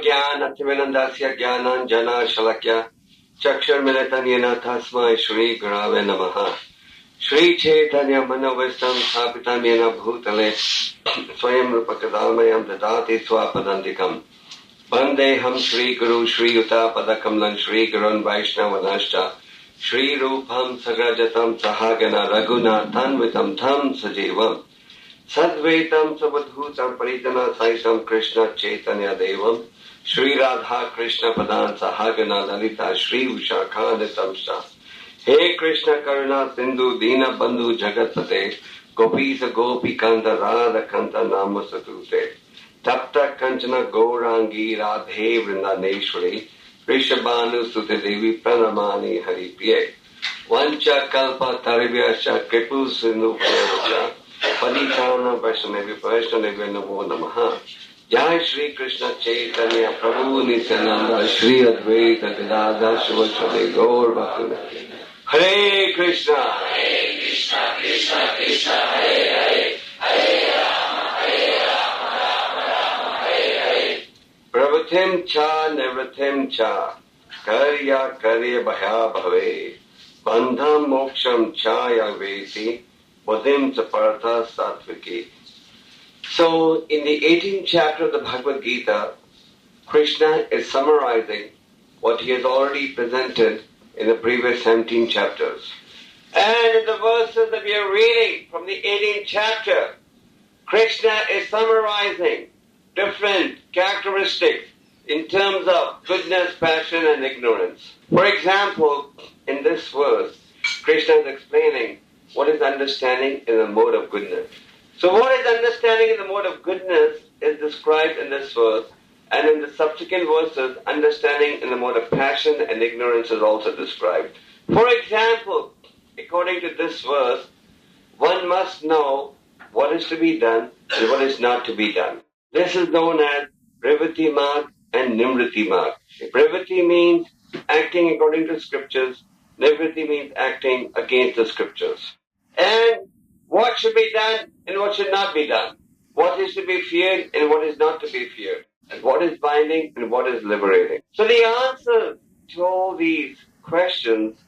Svajnanathivindasya Jnana Jana Shalakya Chakshur Militan Yena Tasmai Shri Gurave Namaha Shri Chaitanya Manovistam Sapitam Yena Bhutale Swayam Rupakadalmayam Dadati Swapadantikam Vandeham Shri Guru Shri Yuta Padakamlan Shri Gurun Vaishnavanascha Shri Rupam Sagrajatam Sahagana Raguna Tanvitam Tam Sajivam Sadvaitam Sabadhutam Parijana Saitam Krishna Chaitanya Devam Shri Radha Krishna Padan Sahagana Lalita Shri Vishakha Sha He Krishna Karuna Sindhu Dina Bandhu Jagatpate Gopisa Gopi Kanta Radha Kanta Namasatute Tapta Kanchana Gaurangi Radhe Vrindaneshwari Rishabhanu Sute Devi Pranamani Haripiye Vancha Kalpa Taribhyascha Kripu Sindhu Pranavacha Paditana Vaishnavi Vaishnavi Namo Namaha Jai Shri Krishna Chaitanya Prabhu Nityananda Shri Advaita Gadadhar Shivaswati Gaur Bhakti Hare Krishna Hare Krishna Krishna Krishna Hare Hare Hare Rama Rama Hare Hare Pravṛtti cha Nivṛtti cha Karya Karya Bhaya Bhave Bandham Moksham cha Yaveti Vadim Chapartha Sattviki. So, in the 18th chapter of the Bhagavad Gita, Krishna is summarizing what he has already presented in the previous 17 chapters. And in the verses that we are reading from the 18th chapter, Krishna is summarizing different characteristics in terms of goodness, passion, and ignorance. For example, in this verse, Krishna is explaining what is understanding in the mode of goodness. So what is understanding in the mode of goodness is described in this verse, and in the subsequent verses, understanding in the mode of passion and ignorance is also described. For example, according to this verse, one must know what is to be done and what is not to be done. This is known as Pravṛtti-mārga and Nivṛtti-mārga. Pravṛtti means acting according to scriptures, Nivṛtti means acting against the scriptures. And what should be done and what should not be done. What is to be feared and what is not to be feared. And what is binding and what is liberating. So the answer to all these questions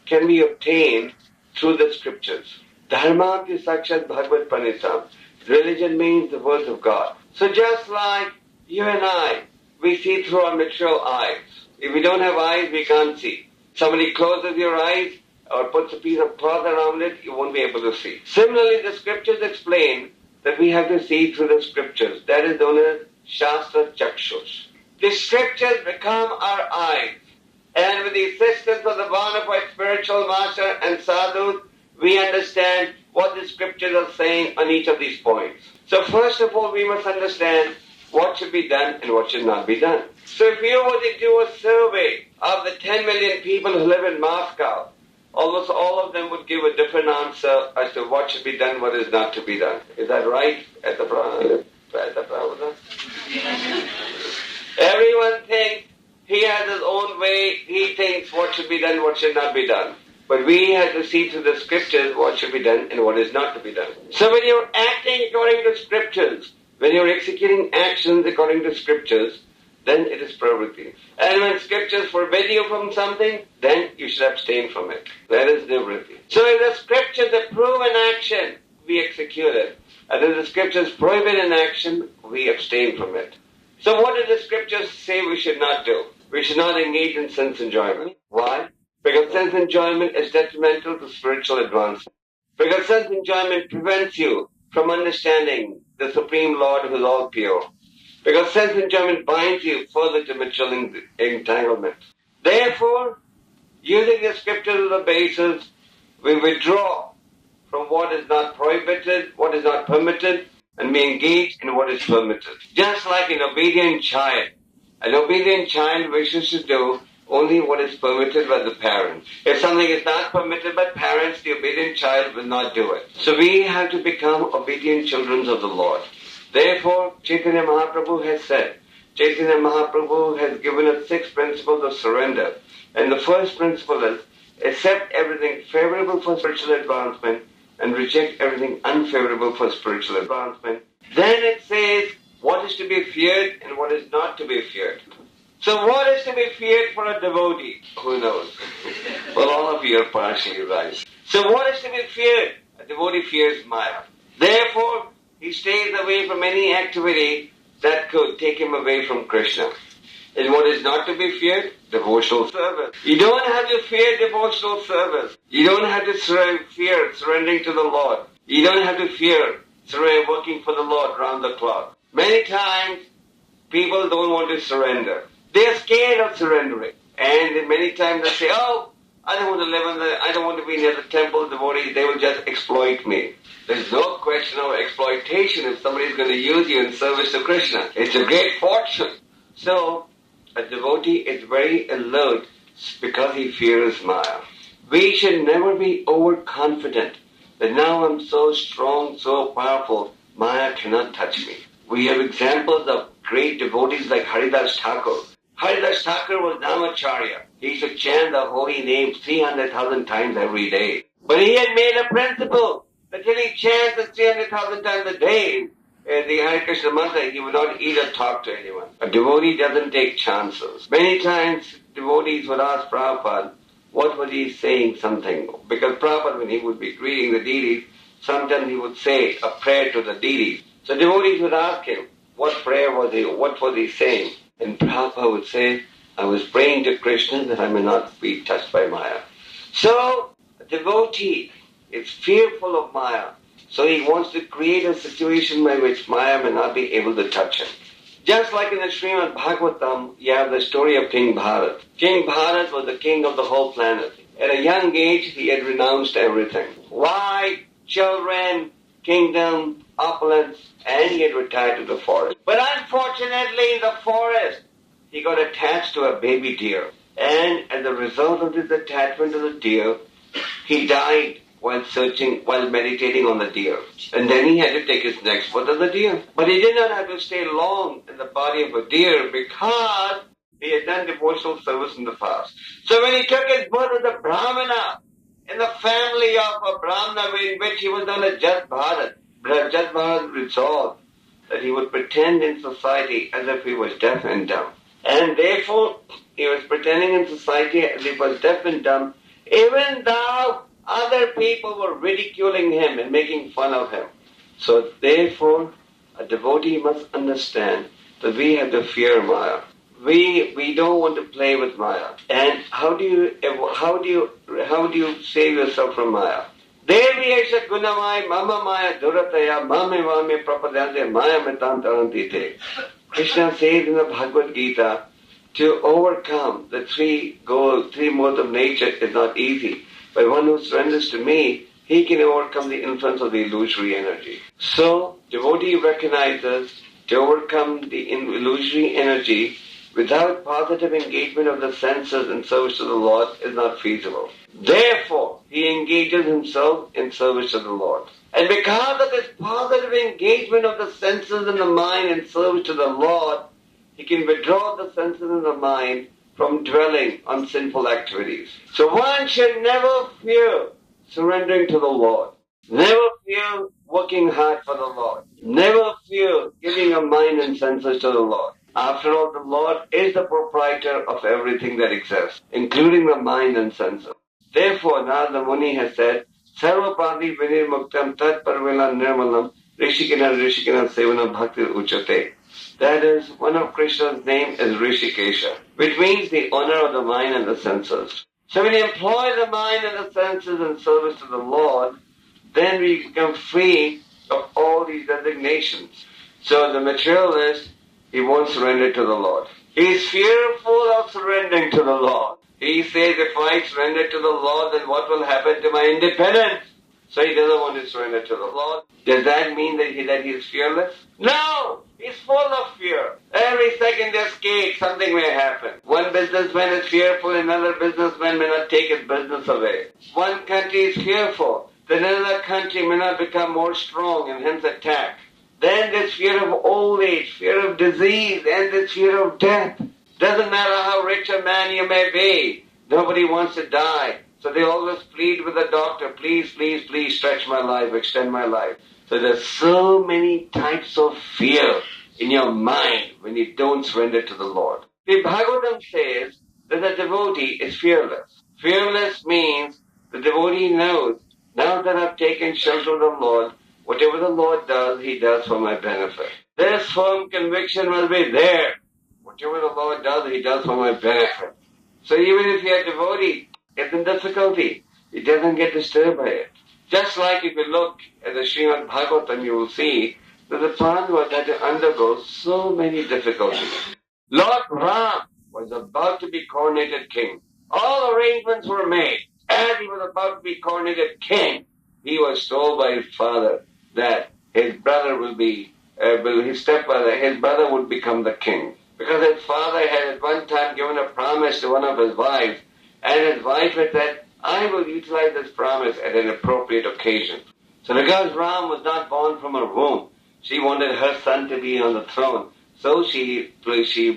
can be obtained through the scriptures. Dharma ki sakshat bhagavad panitam. Religion means the words of God. So just like you and I, we see through our material eyes. If we don't have eyes, we can't see. Somebody closes your eyes or puts a piece of cloth around it, you won't be able to see. Similarly, the scriptures explain that we have to see through the scriptures. That is known as Shastra Chakshus. The scriptures become our eyes. And with the assistance of the bona fide spiritual master and sadhus, we understand what the scriptures are saying on each of these points. So first of all, we must understand what should be done and what should not be done. So if you were to do a survey of the 10 million people who live in Moscow, almost all of them would give a different answer as to what should be done, what is not to be done. Is that right? At the Pravṛtti? Everyone thinks he has his own way. He thinks what should be done, what should not be done. But we have to see through the scriptures what should be done and what is not to be done. So when you're acting according to scriptures, when you're executing actions according to scriptures, then it is pravṛtti. And when scriptures forbid you from something, then you should abstain from it. That is nivṛtti. So if the scriptures approve an action, we execute it. And if the scriptures prohibit an action, we abstain from it. So what do the scriptures say we should not do? We should not engage in sense enjoyment. Why? Because sense enjoyment is detrimental to spiritual advancement. Because sense enjoyment prevents you from understanding the Supreme Lord who is all pure. Because sense enjoyment binds you further to material entanglement. Therefore, using the scriptures as a basis, we withdraw from what is not prohibited, what is not permitted, and we engage in what is permitted. Just like an obedient child. An obedient child wishes to do only what is permitted by the parents. If something is not permitted by parents, the obedient child will not do it. So we have to become obedient children of the Lord. Therefore, Chaitanya Mahaprabhu has said, Chaitanya Mahaprabhu has given us 6 principles of surrender. And the first principle is, accept everything favorable for spiritual advancement and reject everything unfavorable for spiritual advancement. Then it says, what is to be feared and what is not to be feared. So what is to be feared for a devotee? Who knows? Well, all of you are partially right. So what is to be feared? A devotee fears Maya. Therefore, he stays away from any activity that could take him away from Krishna. And what is not to be feared? Devotional service. You don't have to fear devotional service. You don't have to fear surrendering to the Lord. You don't have to fear working for the Lord round the clock. Many times, people don't want to surrender. They're scared of surrendering. And many times they say, oh, I don't want to be near the temple devotees, they will just exploit me. There's no question of exploitation if somebody is going to use you in service to Krishna. It's a great fortune. So, a devotee is very alert because he fears Maya. We should never be overconfident that now I'm so strong, so powerful, Maya cannot touch me. We have examples of great devotees like Haridas Thakur. Haridas Thakur was Namacharya. He used to chant the holy name 300,000 times every day. But he had made a principle that till he chants it 300,000 times a day, the Hare Krishna mantra, he would not eat or talk to anyone. A devotee doesn't take chances. Many times devotees would ask Prabhupada, what was he saying something? Because Prabhupada, when he would be greeting the deities, sometimes he would say a prayer to the deities. So devotees would ask him, what was he saying? And Prabhupada would say, I was praying to Krishna that I may not be touched by Maya. So, a devotee is fearful of Maya. So he wants to create a situation by which Maya may not be able to touch him. Just like in the Srimad Bhagavatam, you have the story of King Bharat. King Bharat was the king of the whole planet. At a young age, he had renounced everything. Wife, children, kingdom, opulence, and he had retired to the forest. But unfortunately, in the forest, he got attached to a baby deer. And as a result of this attachment to the deer, he died while meditating on the deer. And then he had to take his next birth of the deer. But he did not have to stay long in the body of a deer because he had done devotional service in the past. So when he took his birth as a Brahmana, in the family of a Brahmana in which he was known as Jat Bharat, Jat Bharat resolved that he would pretend in society as if he was deaf and dumb. And therefore, he was pretending in society as if he was deaf and dumb, even though other people were ridiculing him and making fun of him. So therefore, a devotee must understand that we have to fear Maya. We don't want to play with Maya. And how do you save yourself from Maya? Devi esha gunamai mama maya durataya mame mame prapadante maya metantaranti te. Krishna says in the Bhagavad Gita, to overcome the three modes of nature is not easy. But one who surrenders to me, he can overcome the influence of the illusory energy. So, devotee recognizes to overcome the illusory energy without positive engagement of the senses in service to the Lord is not feasible. Therefore, he engages himself in service to the Lord. And because of this positive engagement of the senses and the mind in service to the Lord, he can withdraw the senses and the mind from dwelling on sinful activities. So one should never fear surrendering to the Lord. Never fear working hard for the Lord. Never fear giving a mind and senses to the Lord. After all, the Lord is the proprietor of everything that exists, including the mind and senses. Therefore, Narada Muni has said, Sarvapadi vinirmuktam tat parvela nirmalam rishikina sevana bhakti uchate. That is, one of Krishna's name is Rishikesha, which means the honor of the mind and the senses. So when you employ the mind and the senses in service to the Lord, then we become free of all these designations. So the materialist, he won't surrender to the Lord. He is fearful of surrendering to the Lord. He says, if I surrender to the Lord, then what will happen to my independence? So he doesn't want to surrender to the Lord. Does that mean that he is fearless? No! He's full of fear. Every second they're scared something may happen. One businessman is fearful, another businessman may not take his business away. One country is fearful, then another country may not become more strong and hence attack. Then there's fear of old age, fear of disease, and there's fear of death. Doesn't matter how rich a man you may be, nobody wants to die. So they always plead with the doctor, please, please, please stretch my life, extend my life. So there's so many types of fear. in your mind when you don't surrender to the Lord. The Bhagavatam says that the devotee is fearless. Fearless means the devotee knows, now that I've taken shelter of the Lord, whatever the Lord does, He does for my benefit. This firm conviction must be there. Whatever the Lord does, He does for my benefit. So even if your devotee is in difficulty, he doesn't get disturbed by it. Just like if you look at the Srimad Bhagavatam, you will see that the Pandavas had to undergo so many difficulties. Lord Ram was about to be coronated king. All arrangements were made. As he was about to be coronated king, he was told by his father that his brother will be, his stepbrother, his brother would become the king. Because his father had at one time given a promise to one of his wives, and his wife had said, I will utilize this promise at an appropriate occasion. So because Ram was not born from her womb, she wanted her son to be on the throne. So she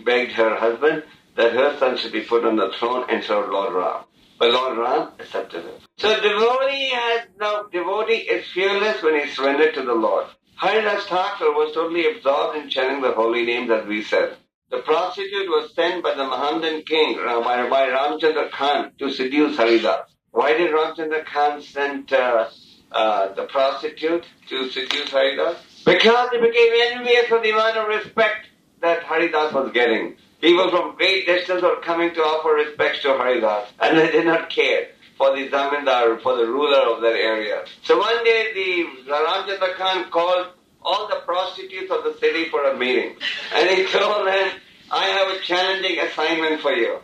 begged her husband that her son should be put on the throne instead of Lord Ram. But Lord Ram accepted it. So devotee is fearless when he surrendered to the Lord. Haridas Thakur was totally absorbed in chanting the holy names, as we said. The prostitute was sent by the Mahandan king, by Ramchandra Khan, to seduce Haridas. Why did Ramchandra Khan send the prostitute to seduce Haridas? Because he became envious of the amount of respect that Haridas was getting. People from great distance were coming to offer respects to Haridas, and they did not care for the zamindar, for the ruler of that area. So one day the Ramchandra Khan called all the prostitutes of the city for a meeting. And he told them, I have a challenging assignment for you.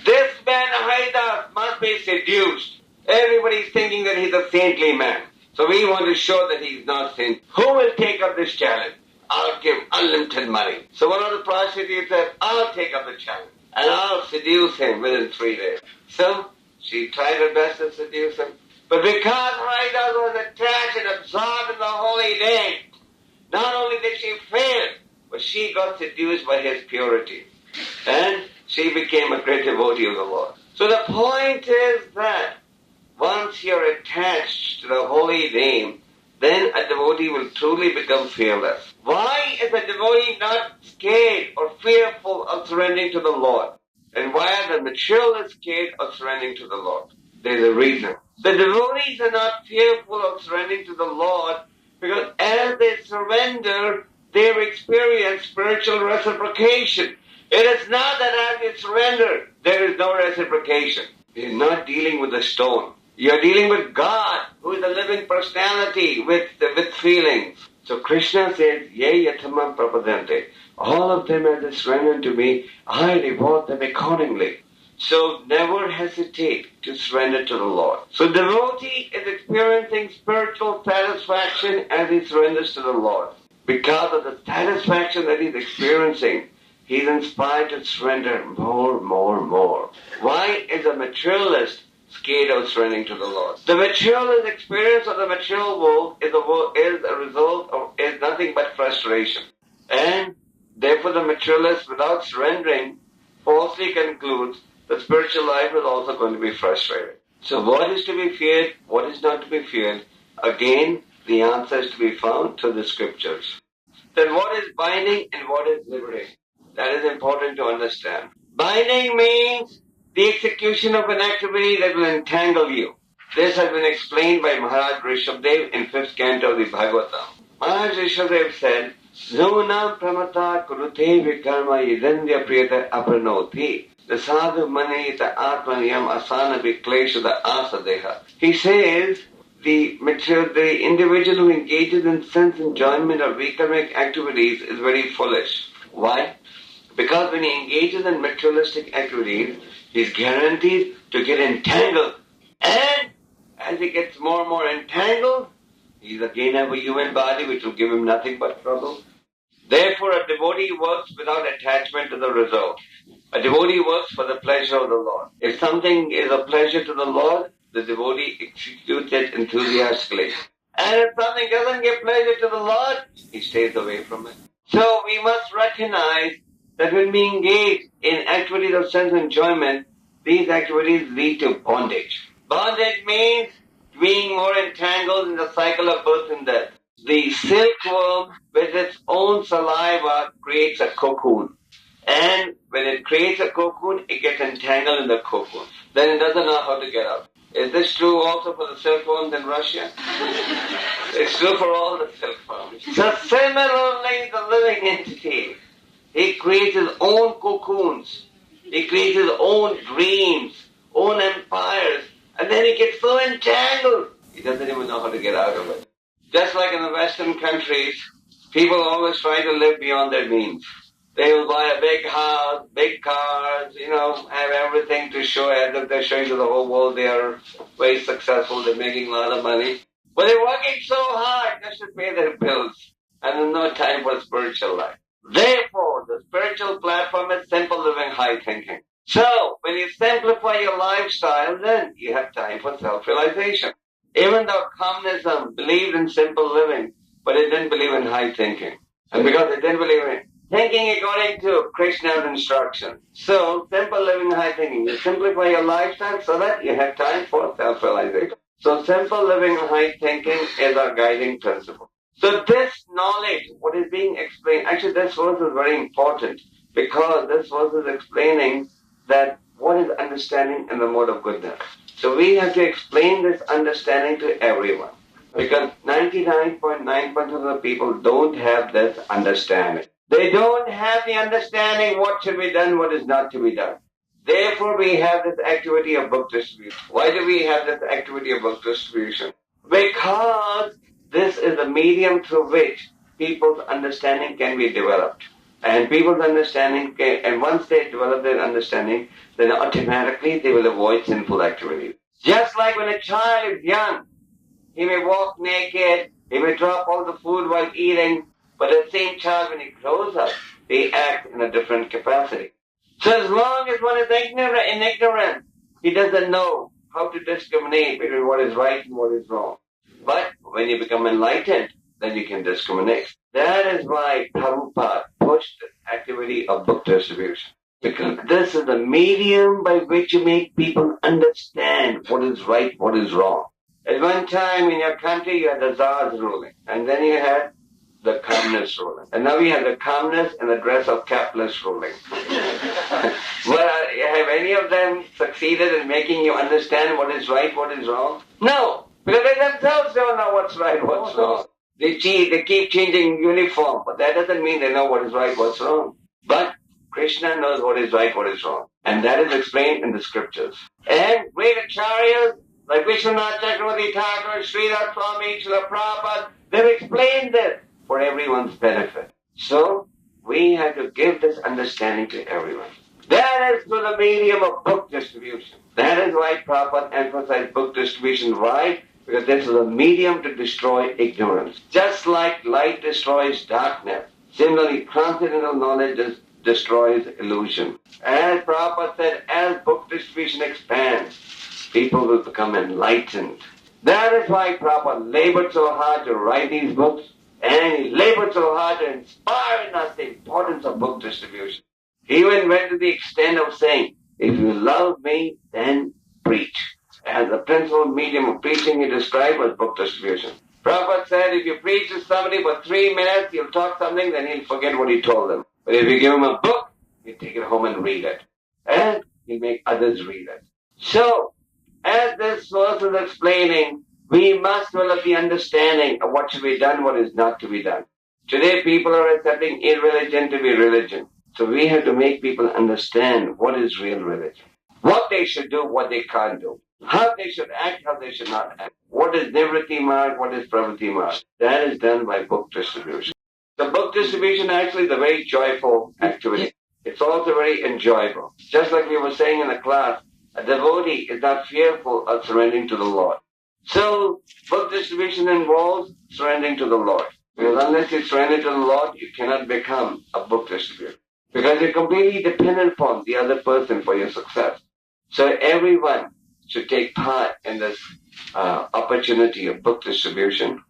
This man Haridas must be seduced. Everybody's thinking that he's a saintly man. So we want to show that he's not saint. Who will take up this challenge? I'll give unlimited money. So one of the prostitutes said, I'll take up the challenge. And I'll seduce him within 3 days. So she tried her best to seduce him. But because Haridas was attached and absorbed in the holy name, not only did she fail, but she got seduced by his purity. And she became a great devotee of the Lord. So the point is that once you're attached to the holy name, then a devotee will truly become fearless. Why is a devotee not scared or fearful of surrendering to the Lord? And why are the materialists scared of surrendering to the Lord? There's a reason. The devotees are not fearful of surrendering to the Lord because as they surrender, they experience spiritual reciprocation. It is not that as you surrender, there is no reciprocation. You're not dealing with a stone. You're dealing with God, who is a living personality with feelings. So Krishna says, Ye yatamam prapadante. All of them as they surrender to me, I reward them accordingly. So never hesitate to surrender to the Lord. So devotee is experiencing spiritual satisfaction as he surrenders to the Lord. Because of the satisfaction that he's experiencing, he's inspired to surrender more. Why is a materialist scared of surrendering to the Lord? The materialist experience of the material world is nothing but frustration. And therefore the materialist, without surrendering, falsely concludes the spiritual life is also going to be frustrated. So what is to be feared, what is not to be feared? Again, the answer is to be found through the scriptures. Then what is binding and what is liberating? That is important to understand. Binding means the execution of an activity that will entangle you. This has been explained by Mahārājā Rishabdev in 5th canto of the Bhagavatam. Mahārājā Rishabdev said, Nunam pramata kurute vikarma yidandya priyata apranoti. The sadhu manayita atmaniyam asana vikleshada asadeha. He says, the individual who engages in sense enjoyment of vikarmic activities is very foolish. Why? Because when he engages in materialistic activities, he is guaranteed to get entangled. And as he gets more and more entangled, he will again have a human body which will give him nothing but trouble. Therefore, a devotee works without attachment to the result. A devotee works for the pleasure of the Lord. If something is a pleasure to the Lord, the devotee executes it enthusiastically. And if something doesn't give pleasure to the Lord, he stays away from it. So we must recognize that when we engage in activities of sense enjoyment, these activities lead to bondage. Bondage means being more entangled in the cycle of birth and death. The silkworm, with its own saliva, creates a cocoon. And when it creates a cocoon, it gets entangled in the cocoon. Then it doesn't know how to get out. Is this true also for the silkworms in Russia? It's true for all the silkworms. So similarly, the living entity, he creates his own cocoons. He creates his own dreams, own empires, and then he gets so entangled, he doesn't even know how to get out of it. Just like in the Western countries, people always try to live beyond their means. They will buy a big house, big cars, have everything to show as if they're showing to the whole world they are very successful, they're making a lot of money. But they're working so hard just to pay their bills, and there's no time for spiritual life. Therefore, the spiritual platform is simple living, high thinking. So, when you simplify your lifestyle, then you have time for self-realization. Even though communism believed in simple living, but it didn't believe in high thinking. And because it didn't believe in thinking according to Krishna's instruction. So, simple living, high thinking. You simplify your lifestyle so that you have time for self-realization. So, simple living and high thinking is our guiding principle. So, this knowledge, what is being explained, actually this verse is very important because this verse is explaining that what is understanding in the mode of goodness. So, we have to explain this understanding to everyone because 99.9% of the people don't have this understanding. They don't have the understanding what should be done, what is not to be done. Therefore, we have this activity of book distribution. Why do we have this activity of book distribution? Because this is the medium through which people's understanding can be developed. And people's understanding and once they develop their understanding, then automatically they will avoid sinful activities. Just like when a child is young, he may walk naked, he may drop all the food while eating, but the same child, when he grows up, they act in a different capacity. So as long as one is ignorant, he doesn't know how to discriminate between what is right and what is wrong. But when you become enlightened, then you can discriminate. That is why Prabhupada pushed the activity of book distribution. Because this is the medium by which you make people understand what is right, what is wrong. At one time in your country, you had the Tsars ruling, and then you had the communist ruling. And now we have the communist in the dress of capitalist ruling. Well, have any of them succeeded in making you understand what is right, what is wrong? No, because they themselves don't know what's right, what's wrong. They cheat, they keep changing uniform, but that doesn't mean they know what is right, what's wrong. But Krishna knows what is right, what is wrong. And that is explained in the scriptures. And great acharyas like Vishwanath Chakravarti Thakur, Srila, Swami, Srila Prabhupada, they've explained this for everyone's benefit. So, we have to give this understanding to everyone. That is through the medium of book distribution. That is why Prabhupada emphasized book distribution. Why? Because this is a medium to destroy ignorance. Just like light destroys darkness, similarly transcendental knowledge destroys illusion. As Prabhupada said, as book distribution expands, people will become enlightened. That is why Prabhupada labored so hard to write these books, and he labored so hard to inspire in us the importance of book distribution. He even went to the extent of saying, if you love me, then preach. As the principal medium of preaching he described was book distribution. Prabhupada said, if you preach to somebody for 3 minutes, he'll talk something, then he'll forget what he told them. But if you give him a book, he'll take it home and read it. And he'll make others read it. So, as this verse is explaining, we must develop the understanding of what should be done, what is not to be done. Today people are accepting irreligion to be religion. So we have to make people understand what is real religion. What they should do, what they can't do. How they should act, how they should not act. What is Nivṛtti-mārga, what is Pravṛtti-mārga. That is done by book distribution. The book distribution actually is a very joyful activity. It's also very enjoyable. Just like we were saying in the class, a devotee is not fearful of surrendering to the Lord. So, book distribution involves surrendering to the Lord. Because unless you surrender to the Lord, you cannot become a book distributor. Because you're completely dependent upon the other person for your success. So everyone should take part in this opportunity of book distribution.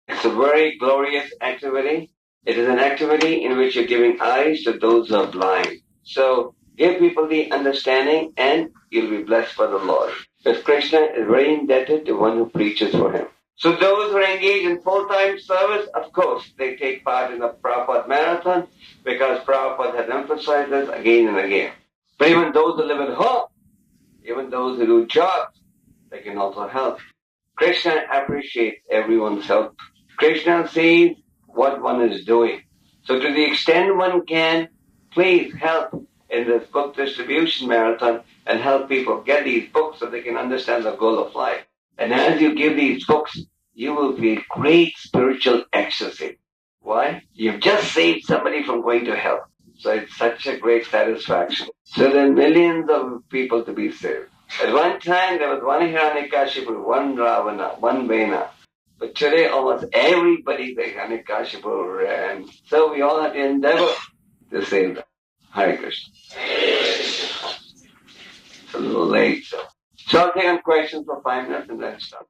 It's a very glorious activity. It is an activity in which you're giving eyes to those who are blind. So, give people the understanding and you'll be blessed by the Lord. Because Krishna is very indebted to one who preaches for him. So those who are engaged in full-time service, of course, they take part in the Pravṛtti marathon because Prabhupada has emphasized this again and again. But even those who live at home, even those who do jobs, they can also help. Krishna appreciates everyone's help. Krishna sees what one is doing. So to the extent one can, please help in this book distribution marathon and help people get these books so they can understand the goal of life. And as you give these books, you will feel great spiritual ecstasy. Why? You've just saved somebody from going to hell. So it's such a great satisfaction. So there are millions of people to be saved. At one time, there was one Hiranyakashipu, one Ravana, one Vena. But today, almost everybody is a Hiranyakashipu, and so we all have to endeavor to save them. Hare Krishna. It's a little late, so I'll take on questions for 5 minutes and then stop.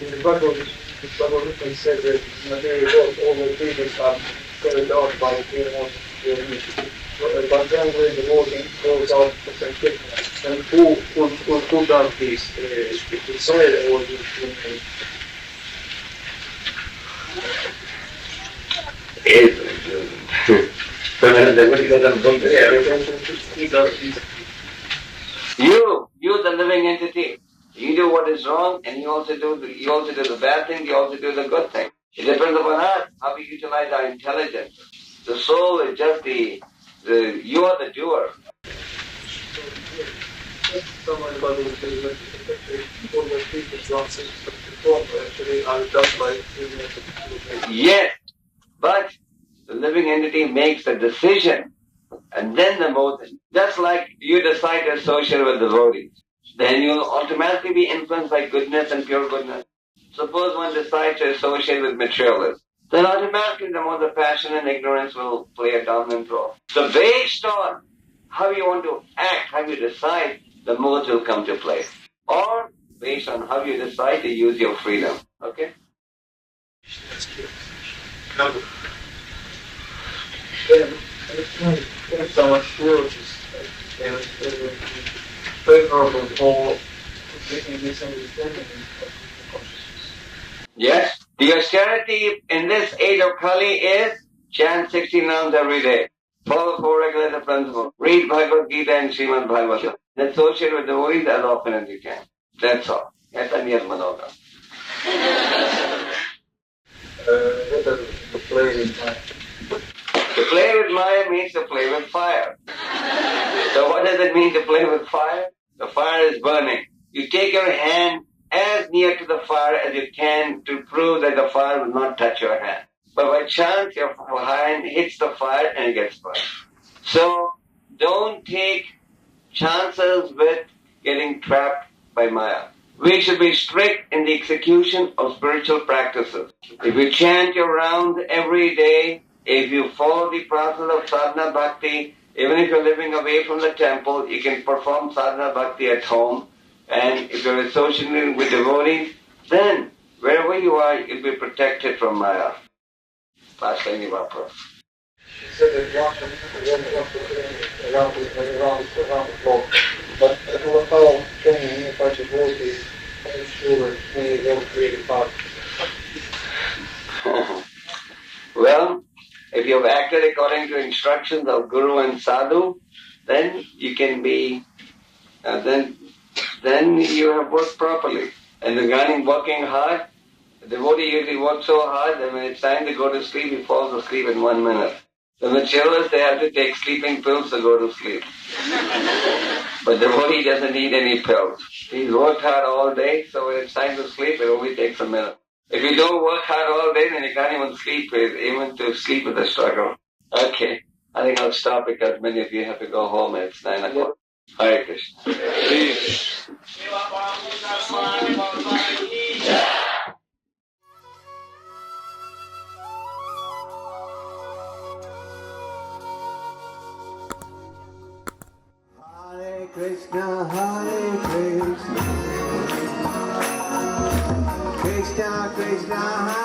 In the Bhagavad Gita said that material world, all the leaders are carried out by the initiative. But then when the voting goes out for some Krishna, and who does this? The soil or the You, the living entity. You do what is wrong, and you also do the bad thing. You also do the good thing. It depends upon us how we utilize our intelligence. The soul is just you are the doer. Someone about all the people actually are done by. Yes, but the living entity makes the decision, and then the motion. Just like you decide to associate with devotees, then you'll automatically be influenced by goodness and pure goodness. Suppose one decides to associate with materialists, then automatically the more the passion and ignorance will play a dominant role. So based on how you want to act, how you decide, the modes will come to play. Or based on how you decide to use your freedom. Okay? When someone's world is favorable for making misunderstanding of consciousness. Yes. The austerity in this age of Kali is chant 16 rounds every day. Follow 4 regular principles. Read Bhagavad Gita and Srimad Bhagavatam. Associate with devotees as often as you can. That's all. That's a near manoga. What does the play with Maya? To play with Maya means to play with fire. So what does it mean to play with fire? The fire is burning. You take your hand as near to the fire as you can to prove that the fire will not touch your hand. But by chance, your hand hits the fire and it gets burned. So don't take chances with getting trapped by Maya. We should be strict in the execution of spiritual practices. If you chant your rounds every day, if you follow the process of sadhana bhakti, even if you're living away from the temple, you can perform sadhana bhakti at home. And if you're associating with devotees, then wherever you are, you'll be protected from Maya. Last time you were He said that walking around the block, but at Gopal training a bunch of devotees, I'm sure they won't create a path. Well, if you have acted according to instructions of Guru and Sadhu, then you can be, then you have worked properly. And regarding working hard, the devotee usually works so hard that when it's time to go to sleep, he falls asleep in 1 minute. The materialists, they have to take sleeping pills to go to sleep. But the devotee doesn't need any pills. He's worked hard all day, so when it's time to sleep, it only takes a minute. If you don't work hard all day, then you can't even sleep. Even to sleep is a struggle. Okay, I think I'll stop because many of you have to go home and it's 9 o'clock. Hare Krishna. Please. Hare Krishna, Krishna Krishna,